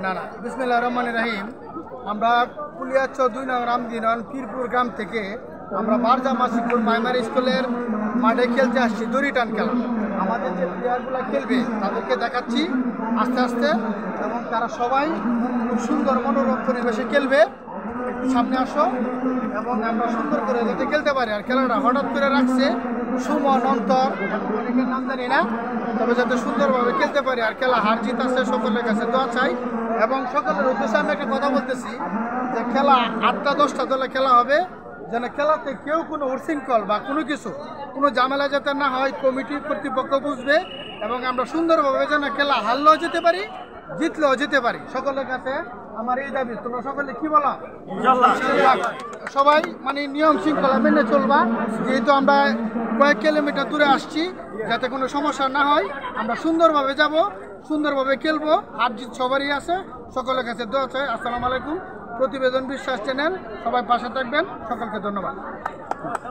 না না, বিসমিল্লাহির রহমানির রহিম। আমরা কুলিয়াচ্ছ 2 নং রামদিনন পীরপুর গ্রাম থেকে আমরা বারজা মাসিকপুর প্রাইমারি স্কুলের মাঠে খেলতে আসছি দড়ি টান খেলা। আমাদের যে প্লেয়ারগুলো খেলবে তাদেরকে দেখাচ্ছি আস্তে আস্তে, এবং তারা সবাই খুব সুন্দর মনোরম পরিবেশে খেলবে। একটু সামনে আসো, এবং আমরা সুন্দর করে যাতে খেলতে পারি। আর খেলাটা হঠাৎ করে রাখছে সুমন, অন্তর, অনেকের নাম জানি না, তবে যাতে সুন্দরভাবে খেলতে পারি। আর খেলা হার জিত আছে, সকলের কাছে দোয়া চাই। এবং সকলের উদ্দেশ্যে আমি একটা কথা বলতেছি যে খেলা 8টা 10টা দলে খেলা হবে, যেন খেলাতে কেউ কোনো উশৃঙ্খল বা কোনো ঝামেলা যাতে না হয়, কমিটি কর্তৃপক্ষ বুঝবে। এবং আমরা সুন্দরভাবে যেন খেলা হারলেও যেতে পারি, জিতলেও যেতে পারি। সকলের কাছে আমার এই দাবি, তোমরা সকলে কি বলো? সবাই মানে নিয়ম শৃঙ্খলা মেনে চলবা, যেহেতু আমরা কয়েক কিলোমিটার দূরে আসছি, যাতে কোনো সমস্যা না হয়। আমরা সুন্দরভাবে যাব, সুন্দরভাবে খেলবো, হার জিত সবারই আছে। সকলের কাছে দোয়া চাই। আসসালামু আলাইকুম। প্রতিবেদন বিশ্বাস চ্যানেল, সবাই পাশে থাকবেন। সকলকে ধন্যবাদ।